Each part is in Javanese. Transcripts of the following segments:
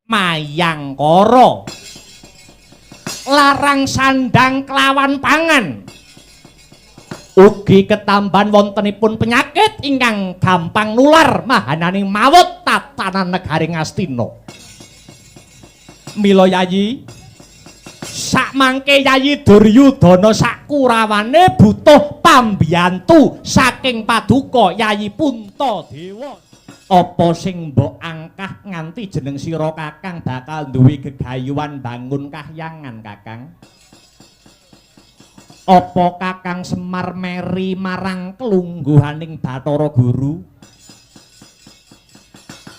Mayangkara larang sandang kelawan pangan ugi ketambahan wontenipun penyakit ingkang gampang nular mahananing mawut tatanan negari Ngastina. Mila Yayi sakmangke Yayi Duryudana sakurawane butuh pambiyantu saking paduka Yayi Puntadewa. Apa sing mbok angkah nganti jeneng sira Kakang bakal duwe gegayuhan bangun kahyangan Kakang? Apa Kakang Semar meri marang kelungguhaning Bathara Guru?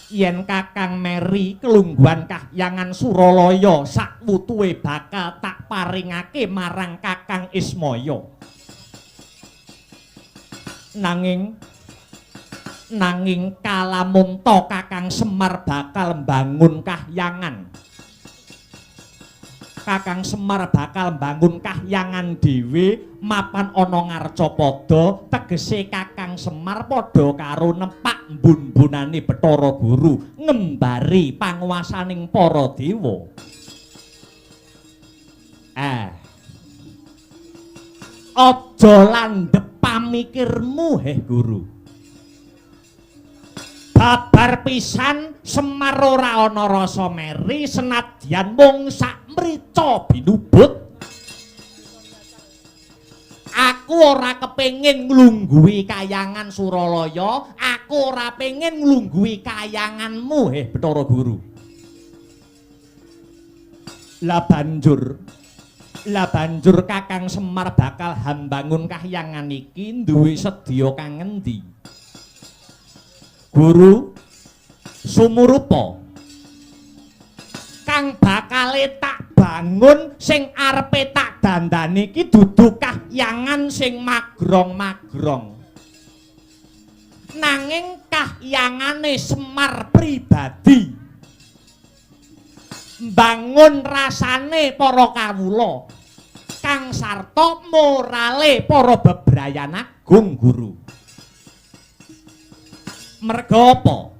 Yen Kakang meri kelungguhan kahyangan Suralaya sakwutuhe bakal tak paringake marang Kakang Ismaya. Nanging kalamun to Kakang Semar bakal mbangun kahyangan. Kakang Semar bakal mbangun kahyangan dhewe mapan ana Ngarcapada, tegese Kakang Semar padha karo nempak mbun-bunane Bathara Guru ngembari panguwasaning para dewa. Aja landhep pamikirmu heh Guru. Babar pisan Semar ora ana rasa meri senadyan mung sak mrica binubut. Aku ora kepengin nglungguhi kayangan Suralaya, aku ora pengin nglungguhi kayanganmu heh Bathara Guru. Lah banjur Kakang Semar bakal hambangun kahyangan iki duwe sedya kang ngendi? Guru sumurupa kang bakale tak bangun sing arepe tak dandani iki dudu kahyangan sing magrong-magrong, nanging kahyangane Semar pribadi mbangun rasane para kawula kang sarta morale para bebrayan agung Guru. Merga apa?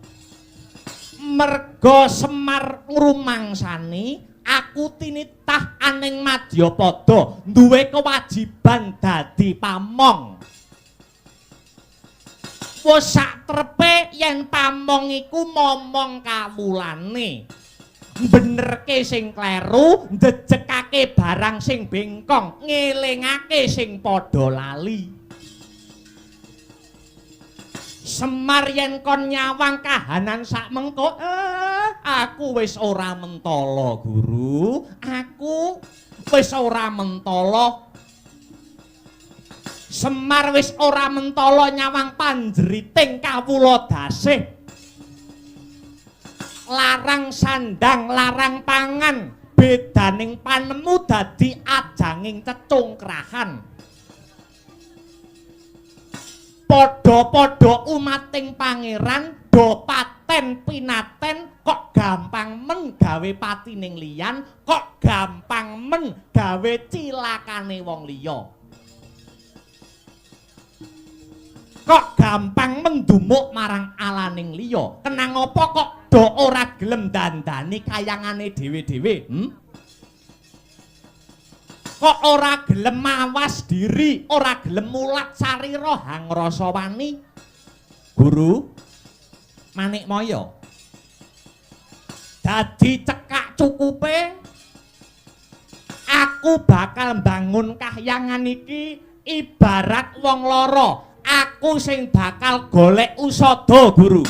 Merga Semar ngrumangsani aku tinitah aning Madyapada duwe kewajiban dadi pamong. Wis sak trepe yen pamong iku momong kawulane, benerke sing kleru, ndejekake barang sing bengkong, ngelingake sing padha lali. Semar yen kon nyawang kahanan sak mengko, aku wis ora mentala Guru, aku wis ora mentala. Semar wis ora mentala nyawang panjeriting kawula dasih. Larang sandang, larang pangan, bedaning panemu dadi ajanging cecungkrahan. Padha-padha umating pangeran do paten pinaten kok gampang men gawe patining liyan, kok gampang men gawe cilakane wong liya. Kok gampang mendumuk marang alaning liya. Kenang apa kok do ora gelem dandani kayangane dhewe-dhewe? Kok ora gelem mawas diri, ora gelem mulat sarira hang rasa wani? Guru Manikmaya dadi cekak cukupe aku bakal mbangun kahyangan iki ibarat wong lara, aku sing bakal golek usada Guru.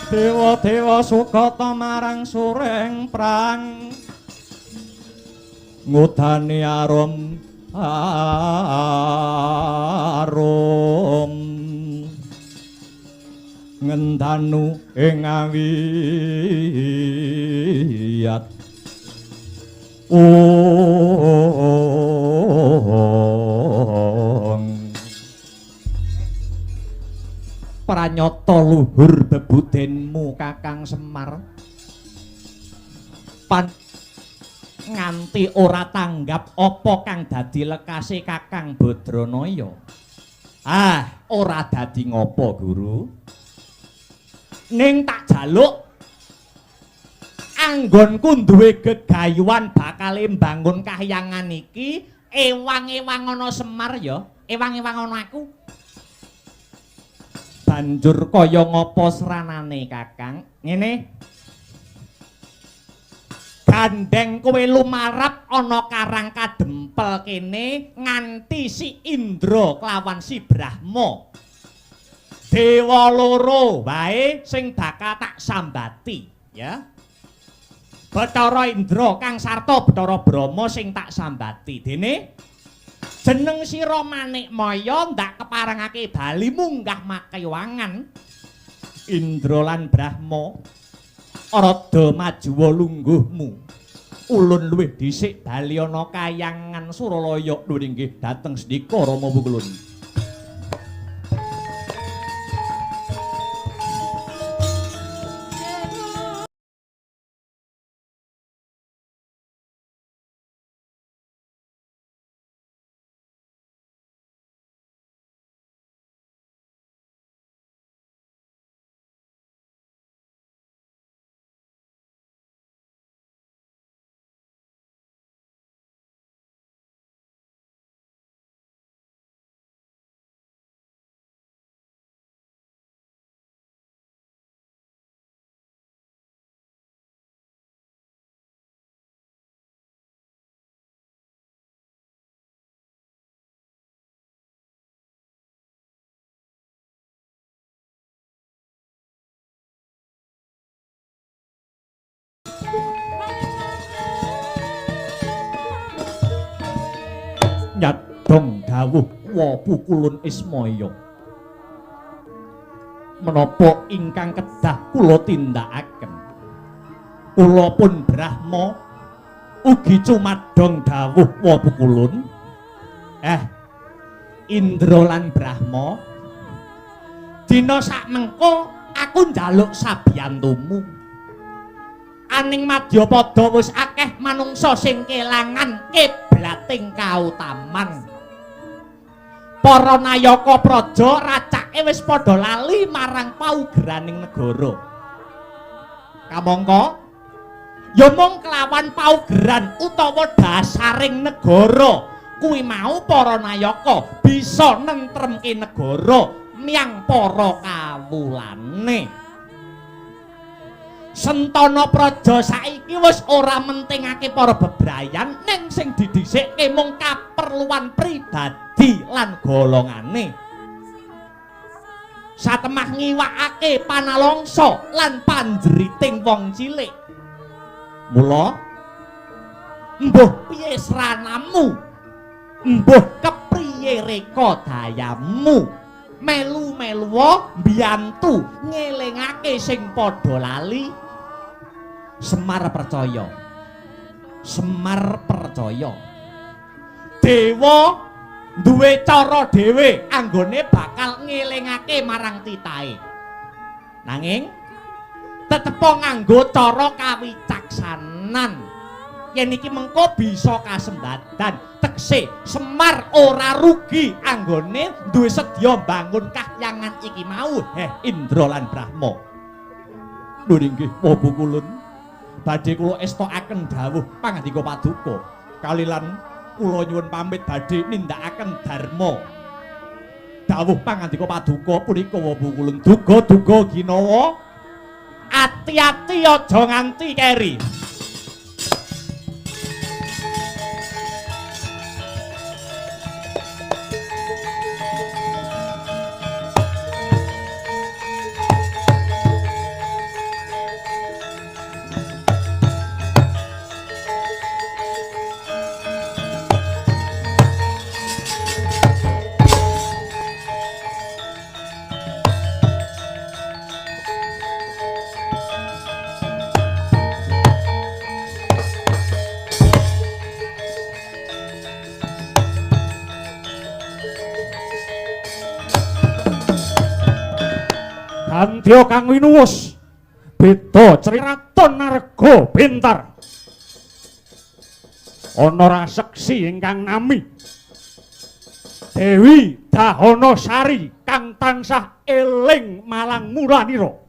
Dewa-dewa sukata marang sureng prang ngudani arum ngendanu ing awiyat pranyata luhur bebudenmu Kakang Semar. Nganti ora tanggap apa kang dadi lekase Kakang Badranaya. Ora dadi ngopo, Guru? Ning tak jaluk anggonku duwe gegayuhan bakal mbangun kahyangan iki ewang-ewang ana Semar ya, ewang-ewang ana aku. Banjur kaya ngapa seranane Kakang? Ngene. Gandeng kowe lumarap ana karang kadempel kene nganti si Indra kelawan si Brahma. Dewa loro wae sing bakal tak sambati, ya. Bathara Indra kang sarta Bathara Brahma sing tak sambati. Dene jeneng sira Manikmaya ndak keparengake bali munggah makewangan. Indra lan Brahma rada majuwa lungguhmu. Ulun luwih dhisik bali ana kayangan Suralaya. Lho nggih dateng sendika Rama Pukulun. Nyadong dawuh wa Pukulun Ismaya. Menapa ingkang kedah kula tindakaken? Kula pun Brahma ugi cumadong dawuh wa Pukulun. Indra lan Brahma, dina sakmengko aku njaluk sabiyantumu. Aning Madyapada wis akeh manungsa sing kelangan kiblating kautaman. Para nayaka praja racake wis padha lali marang paugeраning negara. Kamangka ya mung kelawan paugeran utawa dasaring negara kuwi mau para nayaka bisa nentremke negara miyang para kawulane. Sentana praja saiki wis ora mentingake para bebrayan ning sing didhisikke mung kaperluan pribadi lan golongane. Satemah ngiwakake panalongsa lan panjeriting wong cilik. Mula mbuh piye sranamu, mbuh kepriye reka dayamu, melu-meluwa mbiyantu ngelingake sing padha lali. Semar percaya. Semar percaya. Dewa duwe cara dhewe anggone bakal ngelingake marang titahe. Nanging tetepo nganggo cara kawicaksanan. Yen iki mengko bisa kasembadan. Tekse Semar ora rugi anggone duwe sedya bangun kahyangan iki mau. Indra lan Brahma. Lho nggih Pukulun. Badhe kula estokaken dawuh pangandika paduka kalilan kula nyuwun pamit badhe nindakaken dharma. Dawuh pangandika paduka punika wa Pukulun duga-duga ginawa ati-ati aja nganti keri. Andya kang winuwus beda criraton narga bentar. Ana raseksi ingkang nami Dewi Dahana Sari kang tansah eling malang mulanira.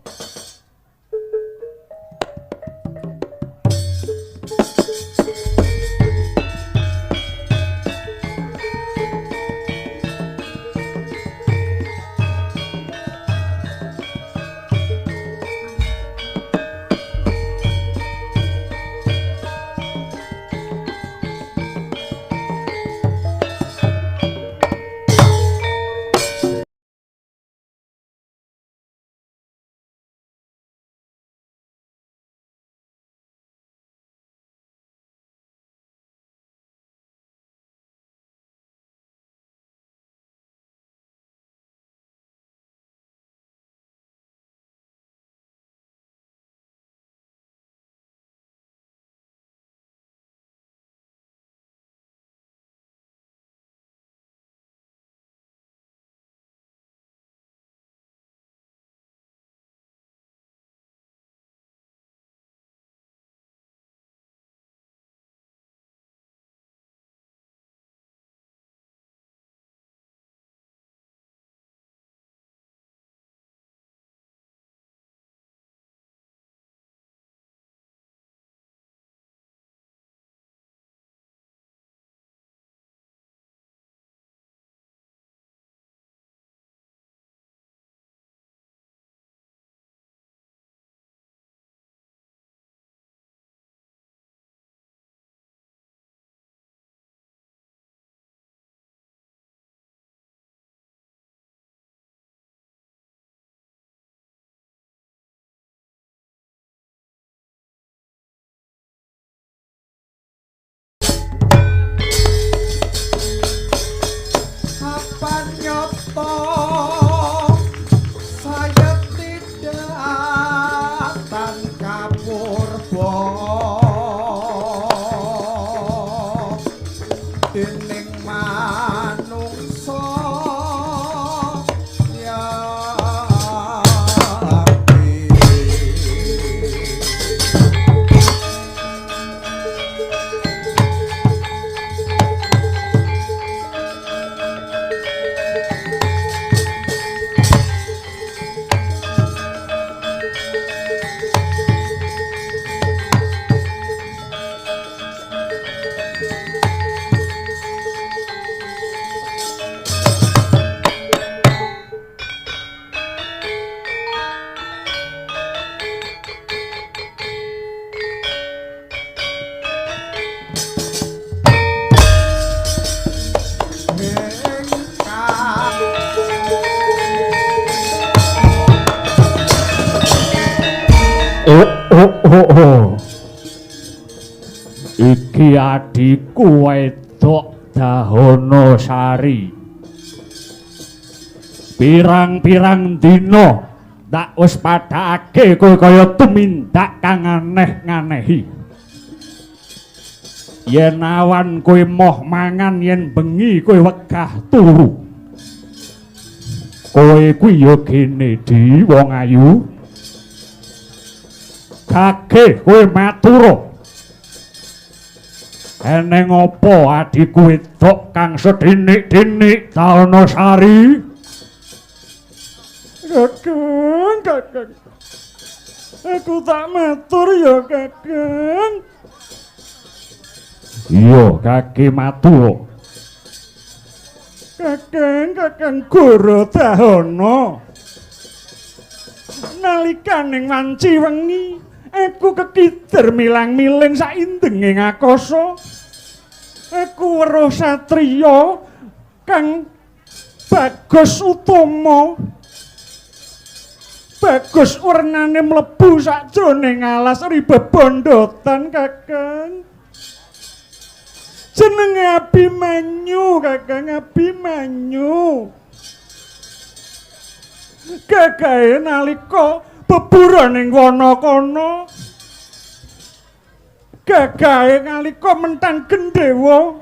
Iki adikku wedok Dahana Sari. Pirang-pirang dina tak wis padhake kowe kaya tumindak kang aneh-anehi. Yen awan kowe moh mangan, yen bengi kowe wegah turu. Kowe kuwi ya gene di wong ayu. Kake kowe matura. Eneng apa adikku wedok kang sedinik-dinik Dahana Sari? Kakang. Aku tak matur ya, Kakang. Iya, Kakang matur. Kakang Guru Dahana. Nalikaning wanci wengi, aku kekider milang-miling saindenging akasa. Aku weruh satriya kang bagus utama. Bagus warnane mlebu sakjroning alas ribebondotan, Kakang. Jenenge Abimanyu, Kakang, Abimanyu. Gagahe nalika beburoning wana kana. Gagahe nalika mentan gendhewa.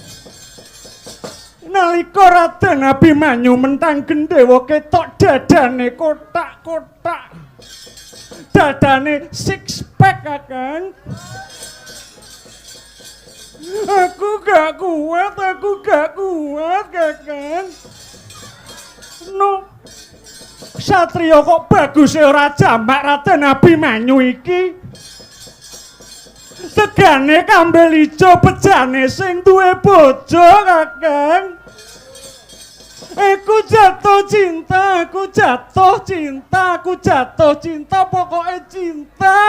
Nalika Raden Abimanyu mentang gendhewa ketok dadane kotak-kotak. Dadane six pack Kakang. Aku gak kuat Kakang. No. Satriya kok bagus ora jamak Raden Abimanyu iki. Tegane kambel ijo bejane sing duwe bojo Kakang. Aku jatuh cinta, pokoknya cinta.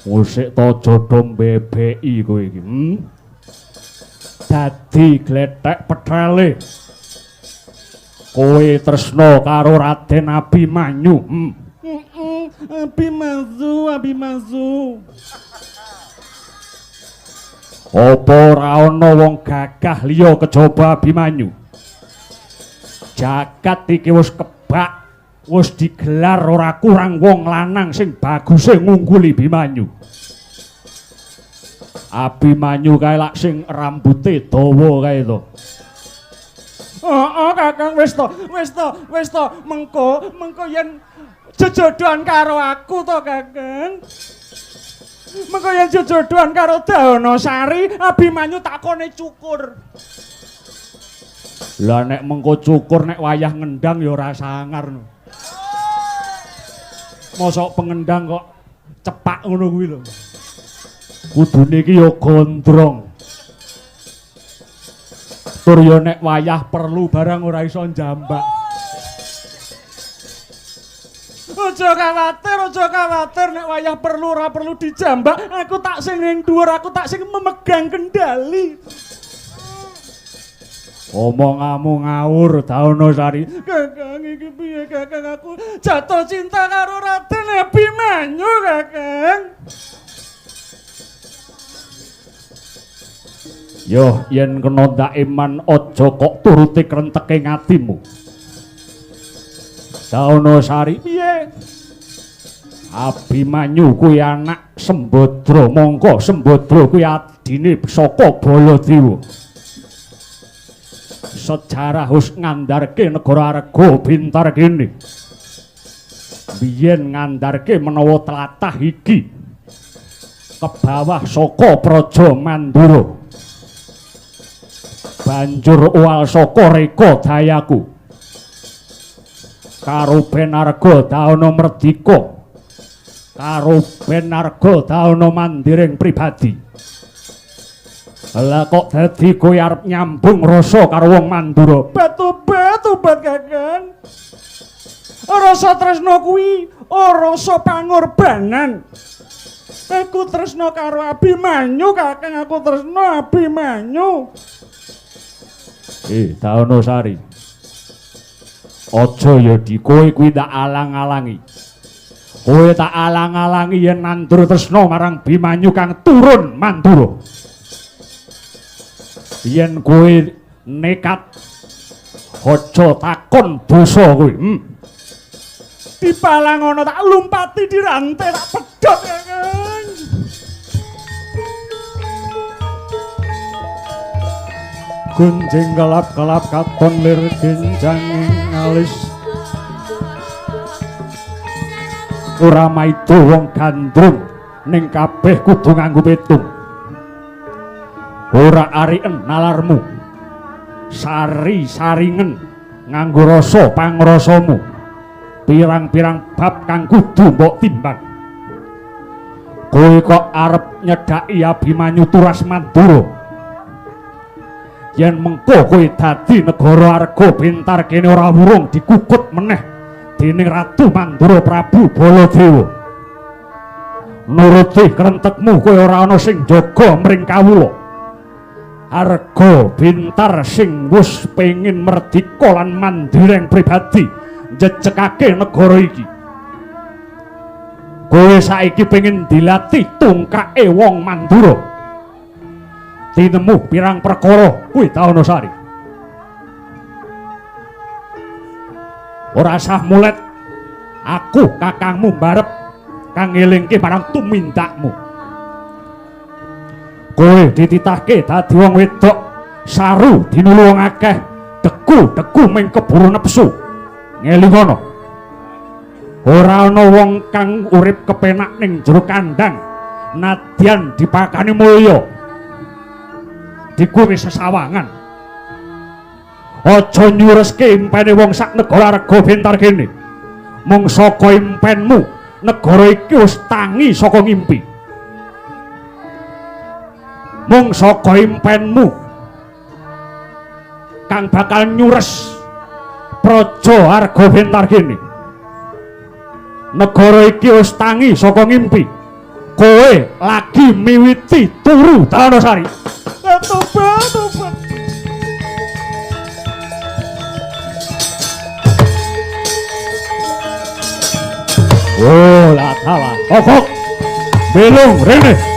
Musik to jodoh BBI kowe iki. Dadi gletek petrele. Kowe tresno karo Raden Abimanyu. Abimanyu. Apa ora ana wong gagah liya kejaba Abimanyu? Jagat iki wis kebak, wis digelar ora kurang wong lanang sing baguse ngungguli Abimanyu. Abimanyu kae lak sing rambute dawa kae to. Kakang wis to. Mengko yen jejodohan karo aku to, Kakang. Mengko yen jejodohan karo Dahanasari, Abimanyu takone cukur. Lah nek mengko cukur nek wayah ngendang ya ora sangar. Mosok pengendang kok cepak ngono kuwi lho. Kudune iki ya gondrong. Tur ya nek wayah perlu barang ora iso njambak. Ojo khawatir nek wayah perlu ora perlu dijambak. Aku tak sing ning dhuwur, aku tak sing memegang kendali. Omonganmu ngawur Dahanasari. Kakang iki piye Kakang, aku jatuh cinta karo Raden Abimanyu Kakang. Yo yen kena ndak iman aja kok turuti krenteke ngatimu. Dahanasari piye? Abimanyu kuwi anak Sembadra, mongko Sembadra kuwi adine saka Baladewa. Sejarah wis ngandarke negara Arga Bintar kene. Biyen ngandarke menawa tlatah iki kebawah saka Praja Mandura. Banjur uwal saka Reka Dayaku karo Benarga Dahana Merdika karo Benarga Dahana Mandiring pribadi. Lah kok dadi kowe arep nyambung rasa karo wong Mandura? Batu-batu Kakang. Rasa tresna kuwi ora rasa pangorbanan. Aku tresna karo Abimanyu Kakang, aku tresna Abimanyu. Dahanasari. Aja ya di kowe kuwi tak alang-alangi. Kowe tak alang-alangi yen nandur tresna marang Abimanyu kang turun Mandura. Yen kowe nekat aja takon dosa kowe. Dipalang ana tak lumpati dirantai tak pedhot Kakang. Gunjing kelap-kelap katon lir genjanging alis. Ora maido wong gandrung ning kabeh kudu nganggo petung. Ora arien nalarmu. Sari-saringen nganggo rasa pangrasamu. Pirang-pirang bab kang kudu mbok timbang. Kowe kok arep nyedhaki Abimanyu turas Mandura. Yen mengko kowe dadi negara Arga Bintar kene ora wurung dikukut meneh dening Ratu Mandura Prabu Baladewa. Nuruti krentekmu kowe ora ana sing jaga mring kawula. Arga Bintar sing wis pengin merdika lan mandireng pribadi njejekake negara iki. Kowe saiki pengin dilatih tungkake wong Mandura. Tinemu pirang perkara kuwi Dahanasari. Ora sah mulet. Aku kakangmu mbarep kang ngelingke marang tumindakmu. kowe dititahke dadi wong wedok saru dinulu wong akeh deku ming keburu nepsu ngelingono ora ana wong kang urip kepenak ning jero kandhang nadyan dipakani mulya dikuwi sesawangan aja nyureske impene wong sak negara rega bentar kene mung saka impenmu negara iki wis tangi saka ngimpi mung saka impenmu kang bakal nyures praja arga bentar kene negara iki wis tangi saka ngimpi kowe lagi miwiti turu Danosari Tobat. oh lah salah pokok belum rene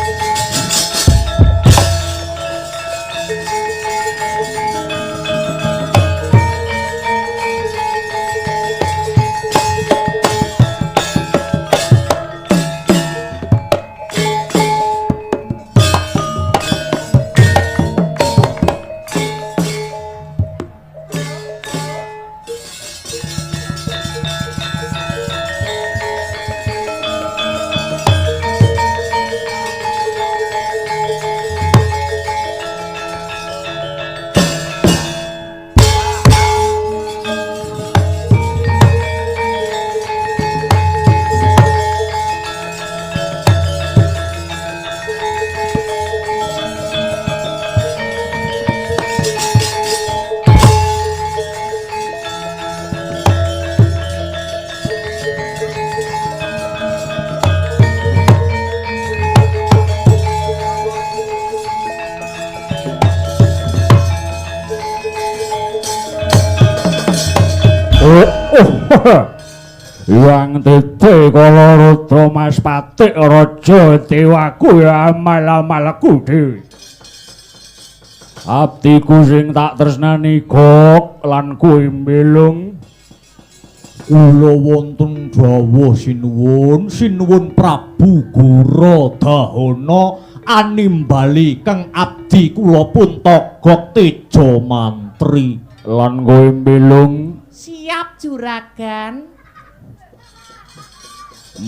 yang tete kala rudra Mas Patik raja dewaku ya amal-amalku dhewe abdiku sing tak tresnani gok lan kuwi mbelung kula wonten dawuh sinuwun Prabu Gorodahana animbali kang abdi kula pun Togok Teja Mantri lan kuwi mbelung siap juragan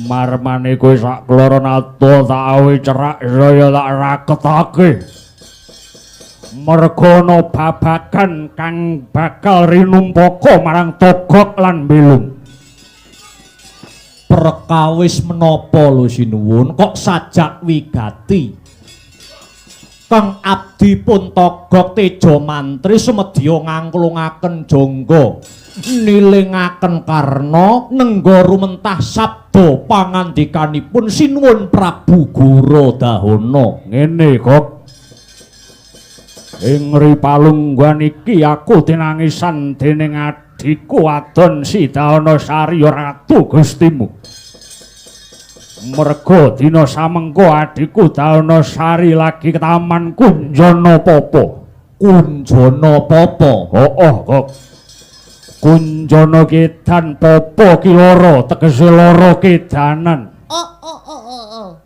marmane kowe sak keloro nato tak awe cerak saya tak raketake merga ana babagan kang bakal rinumpaka marang Togok lan Mbelung perkawis menapa lho sinuwun kok sajak wigati kang abdi pun Togok Teja Mantri sumedya ngangklungaken jangga nilingaken karna nengga rumentah sabda pangandikanipun sinuwun Prabu Gorodahana ngene kok ing ripalungguhan iki aku tinangisan dening adhiku wadon Danosari ratu gustimu merga dina samengko adhiku Danosari lagi ke taman Kunjana Papa oh kok Kunjana Kedan Papa ki loro tegese loro kedanan oh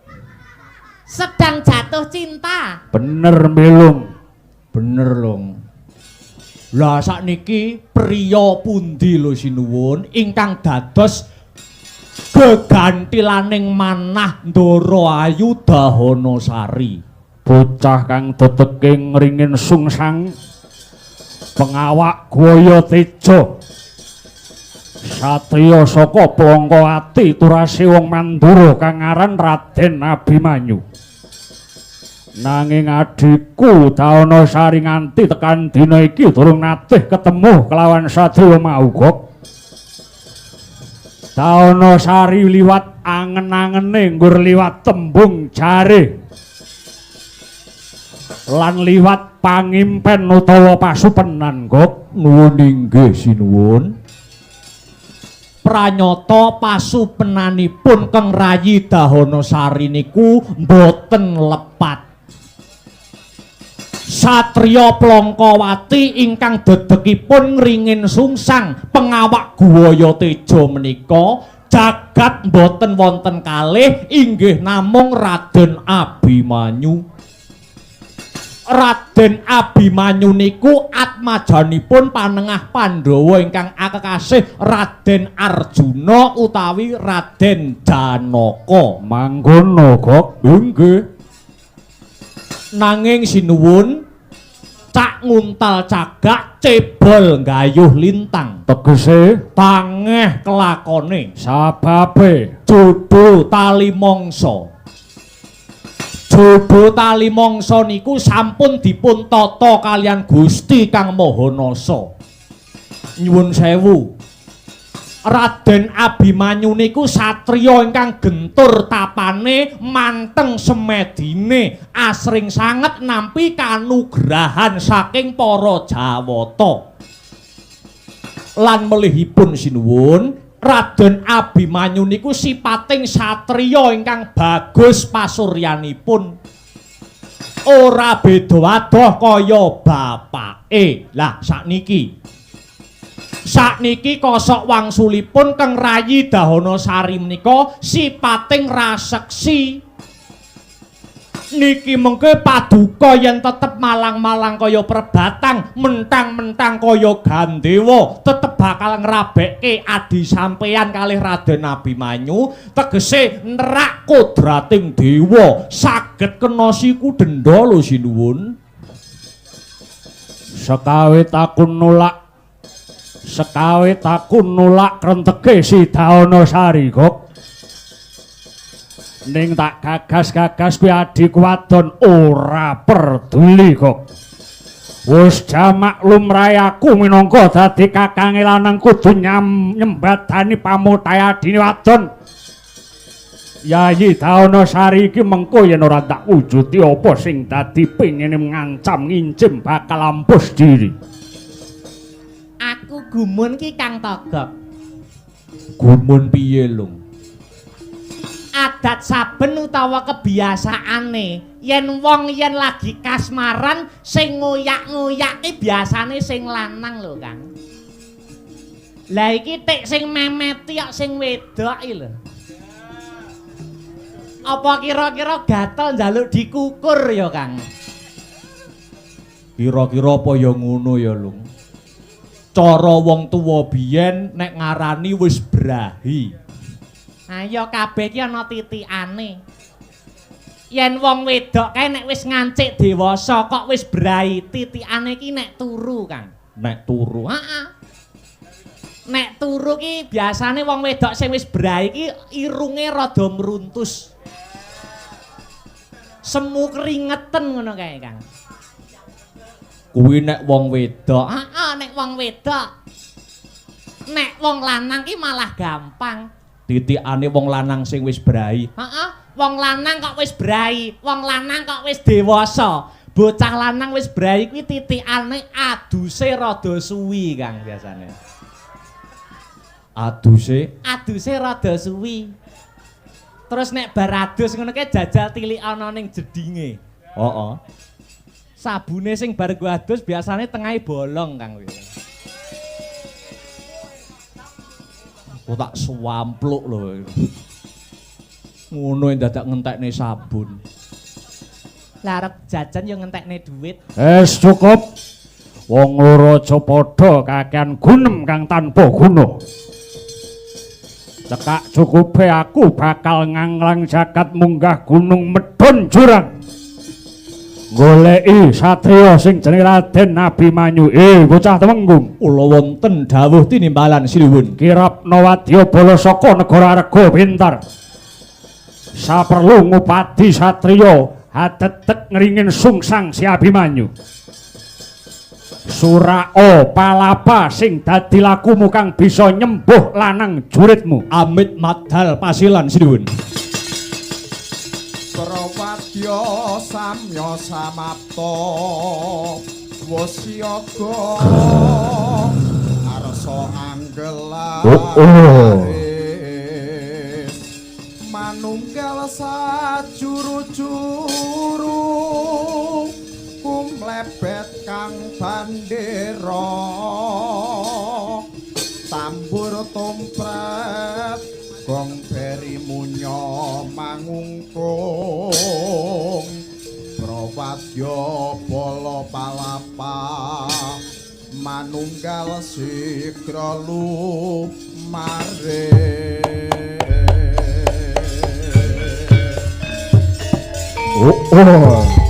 sedang jatuh cinta bener Mbelung bener lho lah sakniki priya pundi lho sinuwun ingkang dados gegantilaning manah Ndara Ayu Dahanasari bocah kang dedeke ngringin sungsang pengawak Gwaya Teja satriya saka Plongkowati turase wong Mandura kang aran Raden Abimanyu nanging adhiku Danosari nganti tekan dina iki durung natih ketemu kelawan satriya mau kok Danosari liwat angen-angene nggur liwat tembung jare lan liwat pangimpen utawa pasupenan kok nuwun inggih sinuwun pranyata pasupenanipun Kang Rayi Dahanasari niku mboten lepat satriya Plongkowati ingkang dedekipun ngringin sungsang pengawak Gwaya Teja menika jagat mboten wonten kalih inggih namung Raden Abimanyu Raden Abimanyu niku atmajanipun panengah Pandhawa ingkang akekasih Raden Arjuna utawi Raden Janaka. Mangkono, Gok. Nggih. Nanging sinuwun cak nguntal cagak cebol gayuh lintang. Tegese Tangeh kelakone sababe jodoh tali mangsa. Jodoh tali mangsa niku sampun dipun tata kalian Gusti Kang Mahanasa. Nyuwun sewu. Raden Abimanyu niku satriya ingkang gentur tapane, manteng semedine, asring sanget nampi kanugrahan saking para Jawata. Lan melihipun sinuwun, Raden Abimanyu niku sipating satriya ingkang bagus pasuryanipun. Ora beda adoh kaya bapake. Lah sakniki kosok wangsulipun Kang Rayi Dahanasari menika sipating raseksi. Niki mengke paduka yen tetep malang-malang kaya perbatang, mentang-mentang kaya gandewa, tetep bakal ngrabekke adi sampeyan kalih Raden Abimanyu, tegese nerak kodrating dewa, saged kena siku denda lho sinuwun. Sekawit aku nulak krenteke si Dahanasari, Gok. Ning tak gagas-gagas kuwi adik wadon ora peduli, Gok. Wis jamak lumrahe aku minangka dadi kakange lanang kudu nyembadani pamutahe adine wadon. Yayi Dahanasari iki mengko yen ora tak wujudi apa sing dadi pengene ngancam ngincim bakal ampus diri. Aku gumun ki Kang Togok. Gumun piye, Lung? Adat saben utawa kebiasaane yen wong yen lagi kasmaran sing ngoyak-ngoyake biasane sing lanang lho, Kang. Lah iki tik sing memeti kok sing wedok iki lho. Apa kira-kira gatel njaluk dikukur ya, Kang? Kira-kira apa ya ngono ya, Lung? Cara wong tuwa biyen nek ngarani wis brahi. Ayo kabeh ki ana titikane. Yen wong wedok kae nek wis ngancik dewasa kok wis brahi, titikane ki nek turu, Kang. Nek turu. Heeh. Nek turu ki biasane wong wedok sing wis brahi ki irunge rada mruntus. Semu keringeten ngono kae, Kang. Kuwi nek wong wedok. Heeh, nek wong wedok. Nek wong lanang ki malah gampang. Titikane wong lanang sing wis brahi. Heeh, wong lanang kok wis brahi, wong lanang kok wis dewasa. Bocah lanang wis brahi kuwi titikane aduse rada suwi, Kang, biasane. Aduse rada suwi. Terus nek bar adus ngono kae jajal tilik ana ning jedinge. Heeh. Sabune sing bar gua adus biasane tengahe bolong, Kang. Kok tak swampluk lho. Ngono dadak ngentekne sabun. Lah arep jajan yo ngentekne dhuwit. Cukup. Wong loro aja padha kakean gunem kang tanpa guna. Cekak cukupe aku bakal nganglang jagat munggah gunung medhun jurang. Goleki satriya sing jenenge Raden Abimanyu. Bocah Temenggung. Kula wonten dawuh tinimbalan sinuwun. Kirapna Wadyabala saka negara Rega Pintar. Saperlu ngupadi satriya hadetek ngringin sungsang si Abimanyu. Surao palapa sing dadi lakumu kang bisa nyembuh lanang juritmu. Amit madal pasilan sinuwun. Prawadya samya samapta wasyaga arsa anggelaris manunggal sajuru-juru kumlebet kang bandera tambur tumpret gong beri munyo mangungkung prawadya palapa manunggal sigra lumare oh.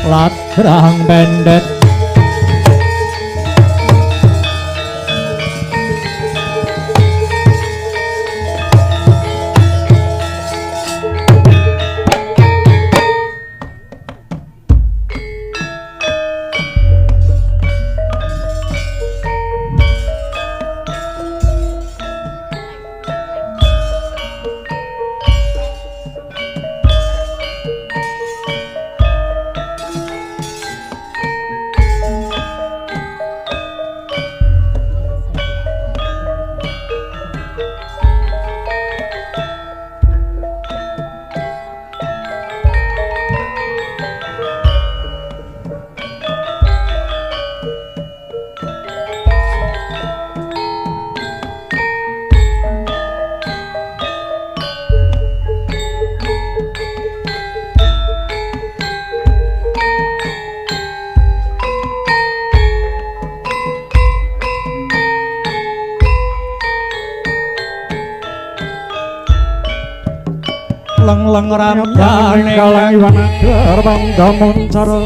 Ladrang pendet leng-leng ramyane kalang wanagar bandamun cara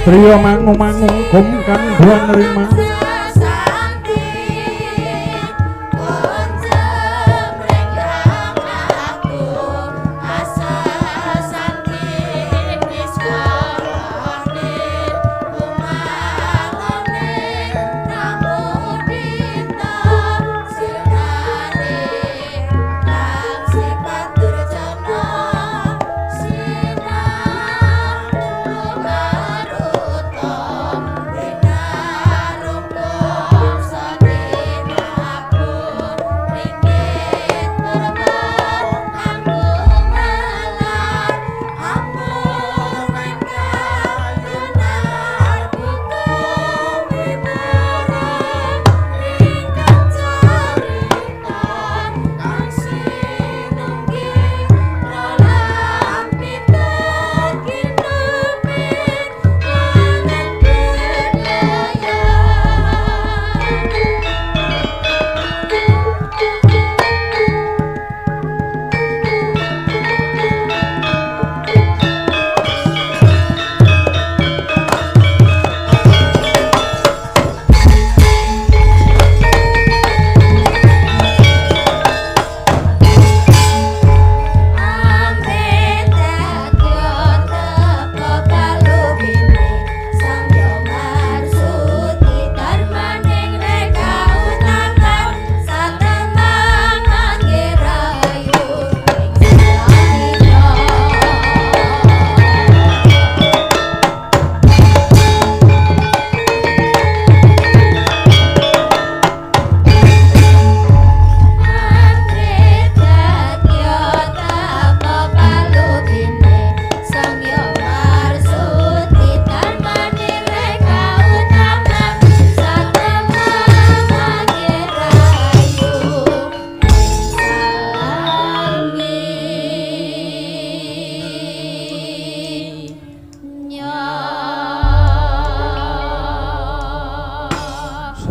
Trio mangu-mangu kumkan buang rimang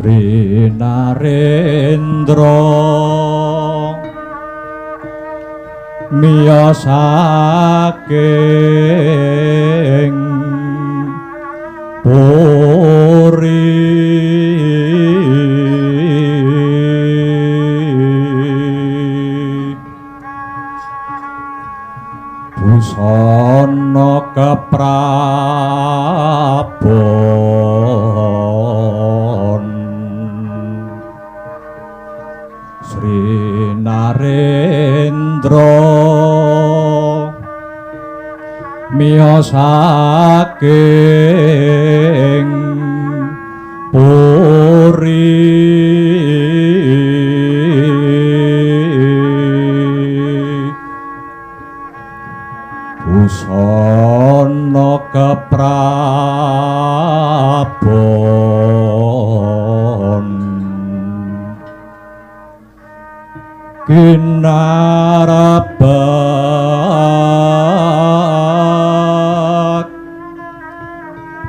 Sri Narendra miyos saking puri busana keprabon Sri Narendra miyos saking puri busana keprabon kinarabat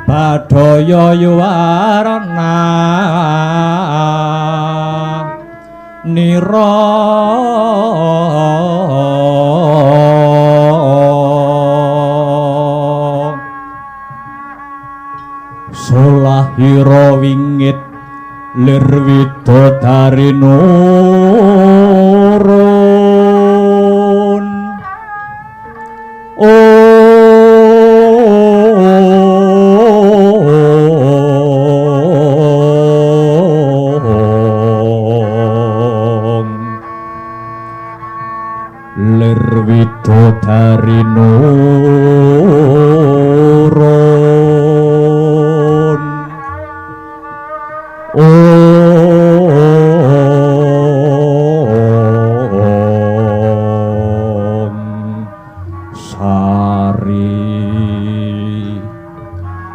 badaya yuwarna nira sulahira wingit lir widodari nurun lir widodari nurun sari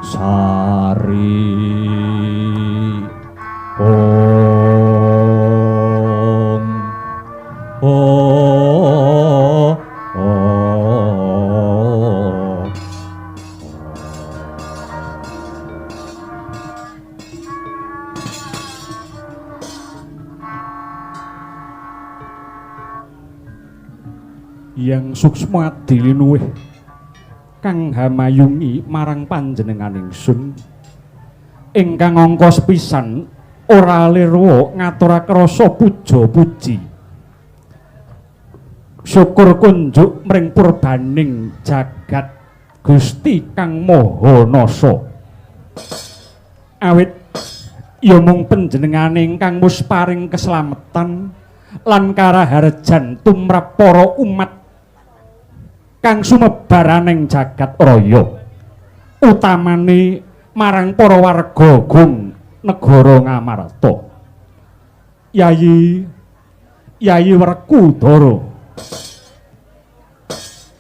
sari yang suksma dilinuwih kang hamayungi marang panjenengan ingsun ingkang angka sepisan ora lirwa ngaturake rasa puja puji syukur kunjuk mring purbaning jagat Gusti kang maha nasa awit ya mung panjenengane ingkang mus paring keslametan lan karaharjan tumrap para umat kang sumebaraning jagat raya utamane marang para warga Gung negara Ngamarta Yayi Werkudara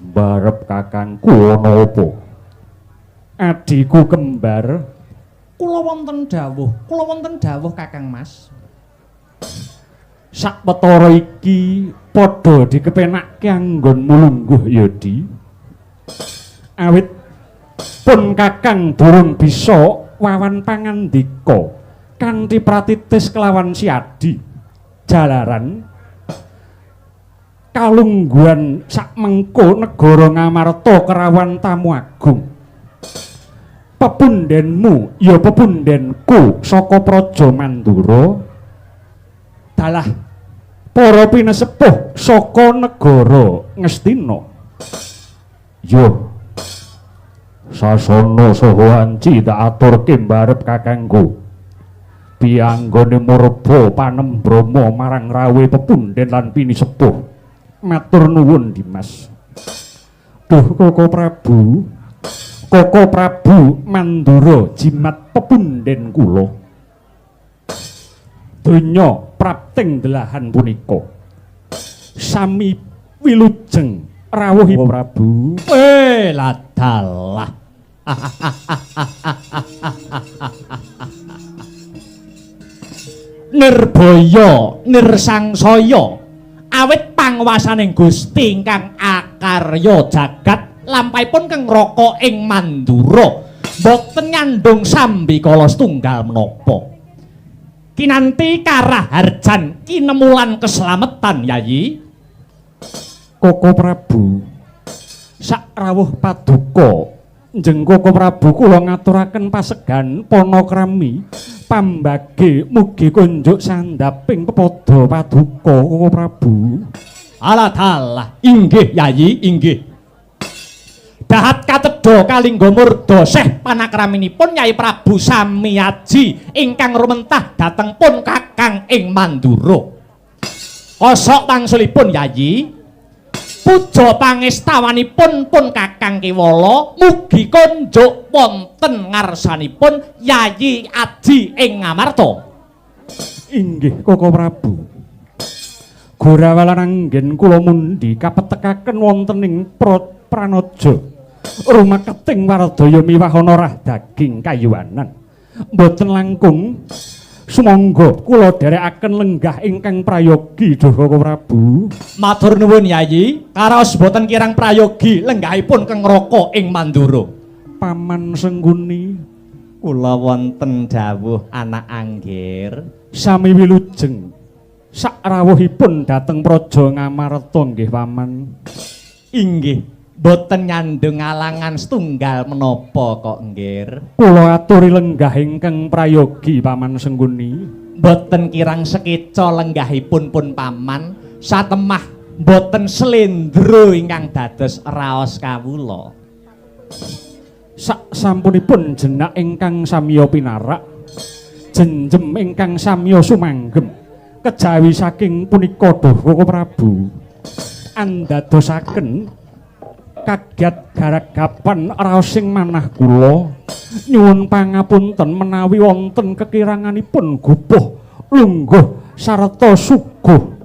barep kakangku ana apa adiku kembar Kula wonten dawuh Kakang Mas. Sakwetara iki padha dikepenakke anggonmu lungguh ya Di. Awit pun Kakang durung bisa wawan pangandika kanthi pratitis kelawan Siadi. Jalaran kalungguhan sakmengko negara Ngamarta kerawan tamu agung. Pepundenmu ya pepundenku saka Praja Mandura dalah para pinesepuh saka negara Ngastina. Yo sasana saha anci tak aturke mbarep kakangku pianggone murba panembrama marang rawuhe pepunden lan pinisepuh. Matur nuwun Dimas. Duh Koko Prabu Mandura jimat pepunden kula. Donya prapting delahan punika sami wilujeng rawuhipun Prabu. Ladalah. Nirbaya nirsangsaya awit pangwasaning Gusti ingkang akarya jagat lampahipun keng raka ing Mandura boten nyandung sambikala setunggal menapa kinanti karaharjan kinemulan keselamatan Yayi. Koko Prabu sak rawuh paduka njeng Koko Prabu kula ngaturaken pasegan panakrami pambage mugi kunjuk sandhaping pepada paduka Koko Prabu. Alah inggih Yayi inggih. Dahat katedha kalingga murda seh panakraminipun Nyai Prabu Samiyaji ingkang rumentah dhateng pun Kakang ing Mandura. Kosok tangsulipun Yayi, puja pangestawanipun pun Kakang Kiwala mugi kunjuk wonten ngarsanipun Yayi Aji ing Ngamarta. Inggih Koko Prabu. Gorawalan anggen kula mundi kapetekaken wonten ing Pranaja. Rumah keting Wardaya miwah ana rah daging kayuanan. Mboten langkung sumangga kula dherekaken lenggah ingkang prayogi Dhuh Koko Prabu. Matur nuwun Yayi, karaos boten kirang prayogi lenggahipun Keng Raka ing Mandura. Paman Sengguni, Kula wonten dawuh anak anggir. sami wilujeng sak rawuhipun dhateng Praja Ngamarta nggih Paman. Inggih, boten nyandung alangan setunggal menapa kok nggir. Kula aturi lenggah ingkang prayogi Paman Sengguni. Boten kirang sekeca lenggahipun pun paman, satemah boten slendro ingkang dados raos kawula. Sak sampunipun jenak ingkang samya pinarak, jenjem ingkang samya sumanggem, kejawi saking punika Dhuh Koko Prabu, andadosaken kagiat garagapan raos sing manah kula nyuwun pangapunten menawi wonten kekiranganipun gupuh lungguh sarta suguh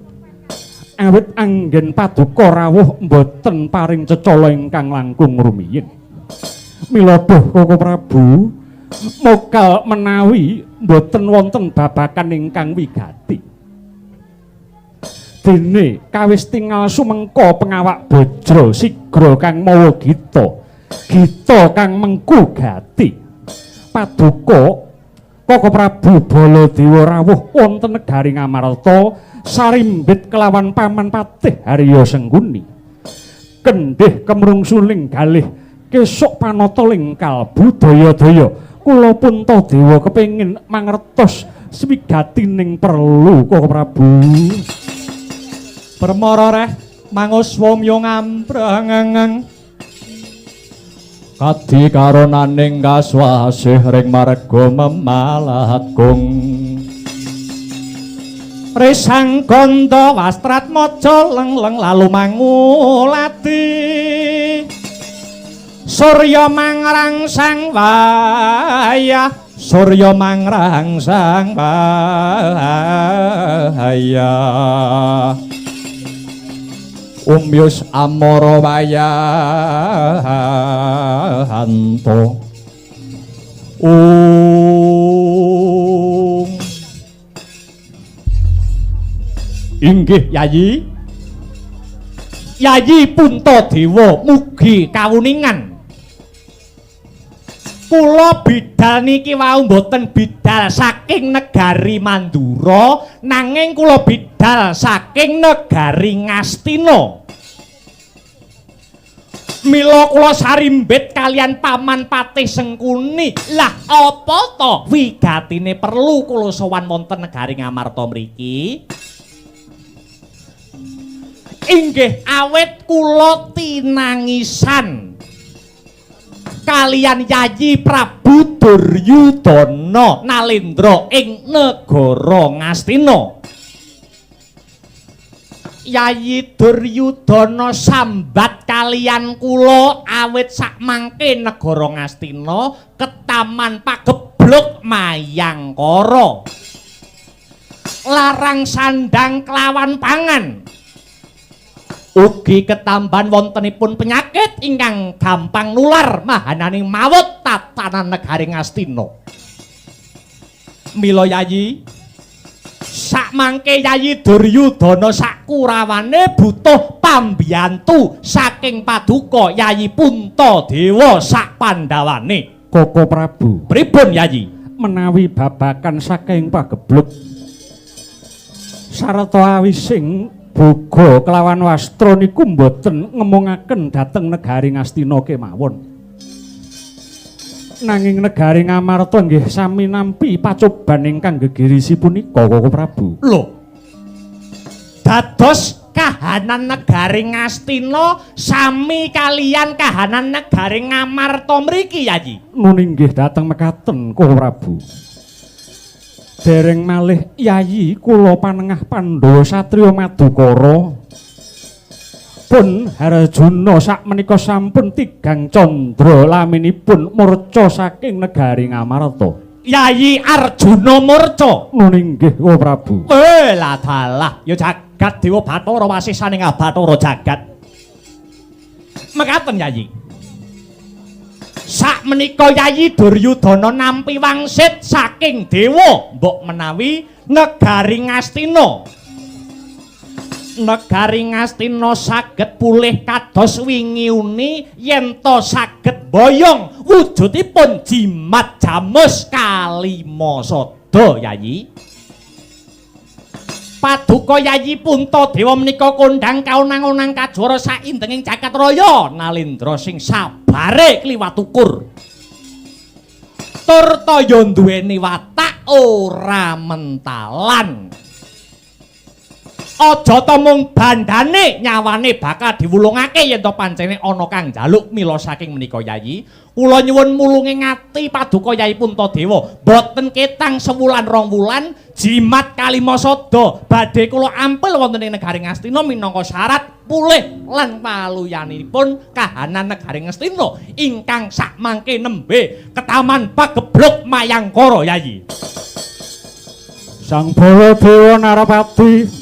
awit anggen paduka rawuh mboten paring cecala ingkang langkung rumiyin. Mila Dhuh Koko Prabu mokal menawi mboten wonten babakan ingkang wigati. Dene kawis tinggal sumengko pengawak bojro sigra kang mawa gita kang mengku gati. Paduka Koko Prabu Baladewa rawuh wonten negari Ngamarta sarimbit kelawan Paman Patih Harya Sengguni. Kendhih kemrungsuling galih kesuk panata lingkal budaya-daya kula Puntadewa kepengin mangertos swigatining perlu Koko Prabu. Permara reh manguswamya ngambrang kadi karonaning kaswasih ring marga memalagung. Resang ganda wastrat maja leng-leng lalu mangulati. Surya mangrangsang wayah, surya mangrangsang wayah. Umyus amara wayahanto. Inggih Yayi. Yayi Puntadewa mugi kawuningan. Kula bidal niki wau mboten bidal saking negari Mandura, nanging kula bidal saking negari Ngastina. Mila kula sarimbit kalian Paman Patih Sengkuni. Lah apa to wigatine perlu kula sowan wonten negari Ngamarta mriki? Inggih awit kula tinangisan kalian Yayi Prabu Duryudana Nalendra ing negara Ngastina. Yayi Duryudana sambat kalian kula awit sakmangke negara Ngastina ketaman pagebluk Mayangkara. Larang sandang kelawan pangan. Ugi ketambahan wontenipun penyakit ingkang gampang nular mahananing mawut tatanan negari Ngastina. Mila Yayi, sakmangke Yayi Duryudana sakurawane butuh pambiyantu saking paduka Yayi Puntadewa sak Pandawane. Koko Prabu, Pripun Yayi? menawi babakan saking pagebluk sarta awising boga kelawan wastra niku mboten ngemungaken dhateng negari Ngastina kemawon. Nanging negari Ngamarta nggih sami nampi pacoban ingkang gegirisi punika Koko Prabu. Lho. Dados kahanan negari Ngastina sami kalian kahanan negari Ngamarta mriki Yayi. Nuning nggih dhateng mekaten Koko Prabu. Dereng malih Yayi kula panengah Pandhawa satriya Madukara pun Harjuna sakmenika sampun tigang candra laminipun murca saking negari Ngamarta. Yayi Arjuna murca. Nuning nggih Koko Prabu. Lah dalah ya jagat Dewa Bathara wasisaning Bathara jagat. Mekaten Yayi. Sakmenika Yayi Duryudana nampi wangsit saking dewa mbok menawi negari Ngastina. Negari Ngastina saged pulih kados wingi uni yen to saged boyong wujudipun jimat jamus Kalimasada Yayi. Paduka Yayi Puntadewa menika kondhang kaunang-unang kajwara saindenging jagat raya Nalendra sing sabare kliwat ukur. Tur toya duweni watak ora mentalan. Aja to mung bandane nyawane bakal diwulungake yen to pancene ana kang njaluk mila saking menika Yayi. Kula nyuwun mulunge ngati Paduka Yayi Puntadewa, boten ketang sewulan rong wulan jimat Kalimasada badhe kula ampil wonten ing negari Ngastina minangka syarat pulih lan paluyanipun kahanan negari Ngastina ingkang sakmangke nembe ketaman pagebluk Mayangkara Yayi. Sang Baladewa Narapati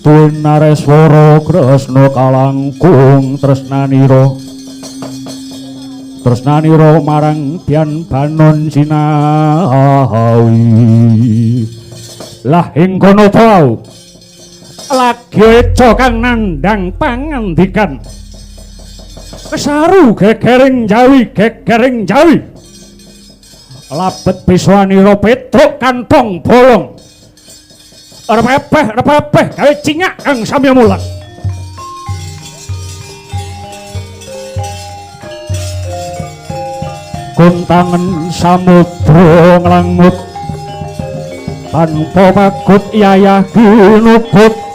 Nareswara Kresna kalangkung tresnanira marang Dian Banon Sinawi. Lah ing kono tau lagi eco kang nandhang pangandikan kesaru gegering Jawi labet biswanira Petruk kantong bolong repepeh gawe cingak kang samya mulang. Kuntangan samudra nglangut tanpa makut yayah ginubut.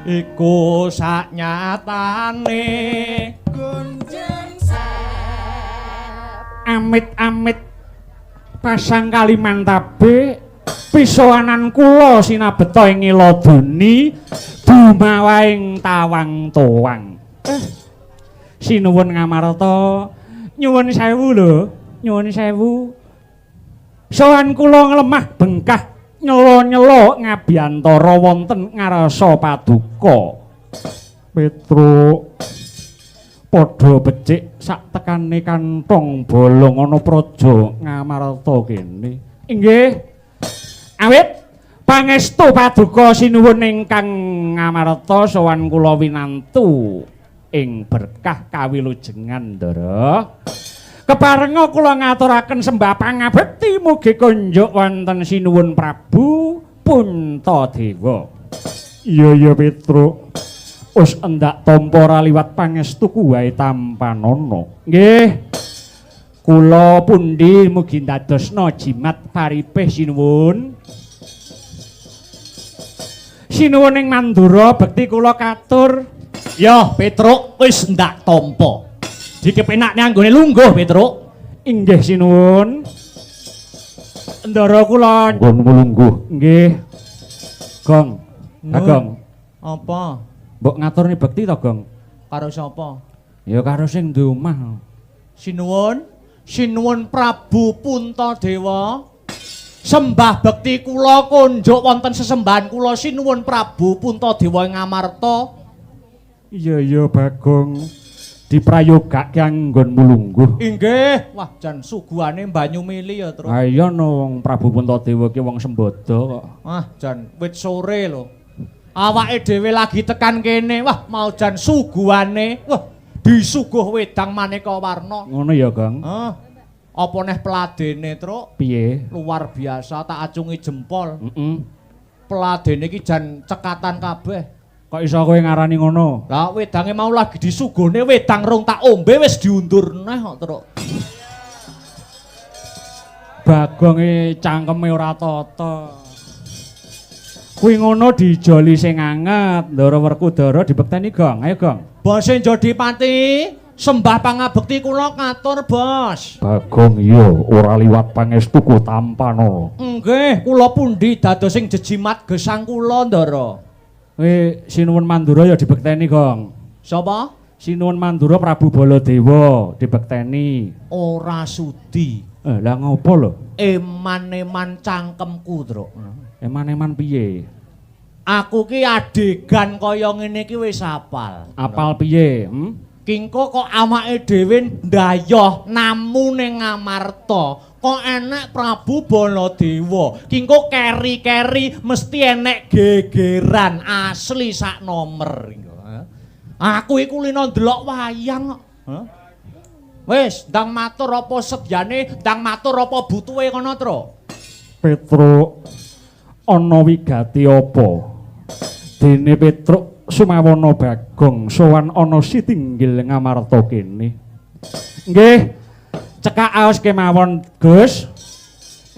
Iku saknyatane gunjeng sep amit-amit pasang Kalimantabe pisoanan kula sinabeta ing Iladuni dumawaing tawang towang. Sinuwun Ngamarta, nyuwun sewu lho, nyuwun sewu. Sowan kula nglemah bengkah nyelo-nyelo ngabiyantara wonten ngarasa paduka. Petruk padha becik sak tekane kantong bolong ana praja Ngamarta kene. Inggih. Awit pangestu paduka sinuwun ingkang Ngamarta sowan kula winantu ing berkah kawilujengan Ndara. Keparenga kula ngaturaken sembah pangabekti mugi kunjuk wonten sinuwun Prabu Puntadewa. Iya Petruk. Wis endak tampa raliwat pangestuku wae tampanana. Nggih. Kula pundi mugi ndadosna jimat paripih sinuwun. Sinuwun ing Mandura bekti kula katur. ya Petruk wis ndak tampa. Dikepenakne anggone lungguh Petruk. Inggih sinuwun. Ndara kula nggonmu lungguh. Nggih. Gong. Agong. Apa? Mbok ngaturni bekti to, Gong? Karo sapa? Ya karo sing di omah. Sinuwun, sinuwun Prabu Puntadewa. Sembah bekti kula kunjuk wonten sesembahan kula sinuwun Prabu Puntadewa ing Ngamarta. Iya Bagong. Diprayogake anggonmu lungguh. Inggih. Wah, jan suguhane banyu mili ya, Tru. Ha iya no wong Prabu Puntadewa ki wong Sembada kok. Wah, jan wit sore lho. Awake dhewe lagi tekan kene. Wah, mau jan suguhane. Wah, disuguh wedang maneka warna. Ngono ya, Kang. Heh. Apa neh peladene, Tru? Piye? Luar biasa, tak acungi jempol. Heeh. Peladene iki jan cekatan kabeh. Kok iso kowe ngarani ngono? Lah wedange mau lagi disuguhne wedang rung tak ombe wis diundur neh kok, Tru. Bagonge cangkeme ora tata. Kuwi ngono dijoli sing anget, Ndara Werkudara dibekteni, Gong. Ayo, Gong. Bos Jodipati, sembah pangabekti kula katur, Bos. Bagong iya ora liwat pangestuku tampano. Nggih, kula pundi dados sing jejimat gesang kula, Ndara. Kowe sinuwun Mandura ya dibekteni, Gong. Sapa? Sinuwun Mandura Prabu Baladewa dibekteni. Ora sudi. Lah ngopo lho? Eman-eman cangkemku, Tru. Eman-eman piye? Aku ki adegan kaya ngene iki wis hafal. Apal piye? Kingko kok awake dhewe ndayoh namu ning Ngamarta. Kok enek Prabu Baladewa. Kingko keri-keri mesti enek gegeran asli sak nomer. Aku iku lino ndelok wayang kok. Wis, ndang matur apa sedyane, ndang matur apa butuhe kono, Tru. Petruk ana wigati apa? Dene Petruk sumawana Bagong sowan ana Sitinggil Ngamarta kene. Nggih, cekak aos kemawon, Gus.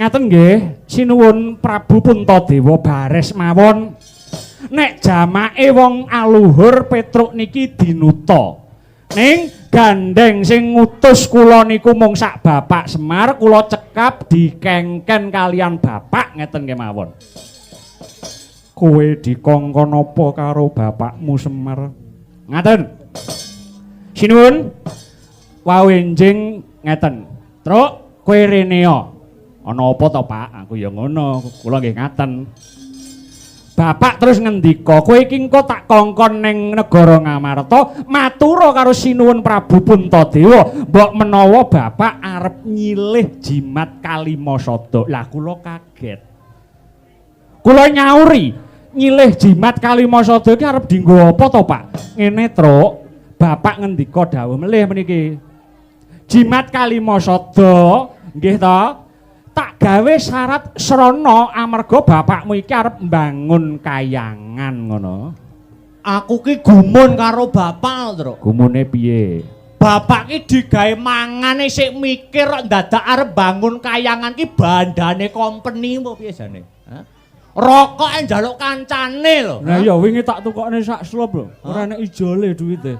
Ngaten nggih, sinuwun Prabu Puntadewa bares mawon. Nek jamake wong aluhur Petruk niki dinuta. Ning gandeng sing ngutus kula niku mung sak Bapak Semar, kula cekap dikengken kalian Bapak ngeten kemawon. Kowe dikongkon apa karo bapakmu Semar? Ngaten. Sinuwun wau enjing ngeten. Truk, kowe rene yo. Ana apa to, Pak? Aku ya ngono, kula nggih ngaten. Bapak terus ngendika, kowe iki engko tak kongkon ning negara Ngamarta, matura karo sinuwun Prabu Puntadewa, mbok menawa Bapak arep nyilih jimat Kalimasada. Lah kula kaget. Kula nyauri, nyilih jimat Kalimasada iki arep dienggo apa to, Pak? Ngene, Truk. Bapak ngendika dawuh melih meniki. Jimat Kalimasada, nggih to? Tak gawe syarat srana amarga bapakmu iki arep mbangun kayangan ngono. Aku ki gumun karo bapak, Tru. Gumune piye? Bapak ki digawe mangane sik mikir kok dadak arep bangun kayangan ki bandane company apa piye jane? Rokoke njaluk kancane lho. Nah ya wingi tak tukokne sak slop lho. Ora enek ijole duwite.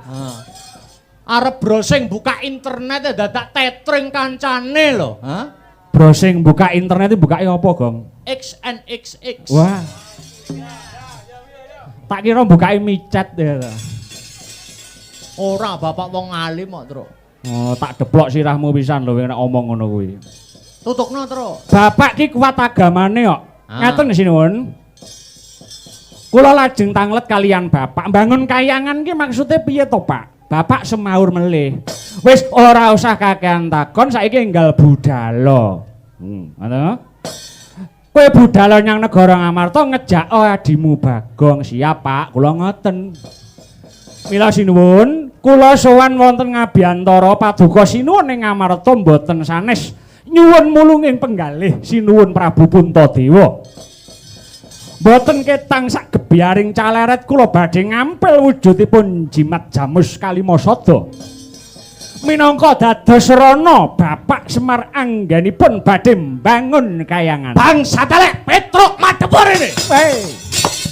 Arep browsing buka internet dadak tethering kancane lho. Browsing buka internet bukake apa, Gong? XNXX. Wah. Tak kira bukake micet ya. Ora, bapak wong alim kok, Tru. Oh, tak deplok sirahmu pisan lho nek omong ngono kuwi. Tutukno, Tru. Bapak ki kuat agamane kok. Ngaten sinuwun. Kula lajeng tanglet kalian Bapak bangun kayangan ki maksudnya piye to, Pak? Bapak semaur melih. Wis ora usah kakean takon, saiki enggal budala. Ngono. Kowe budala nyang negara Ngamarta ngejak adimu Bagong. Siap, Pak. Kula ngoten. Mila sinuwun, kula sowan wonten Ngabyantara paduka sinuwun ing Ngamarta mboten sanes nyuwun mulunging penggalih sinuwun Prabu Puntadewa. Mboten ketang sak gebyaring caleret kula badhe ngampil wujudipun jimat Jamus Kalimasada. Minangka dados rana Bapak Semar anggenipun badhe mbangun kayangan. Bangsa telek Petruk madhep rene.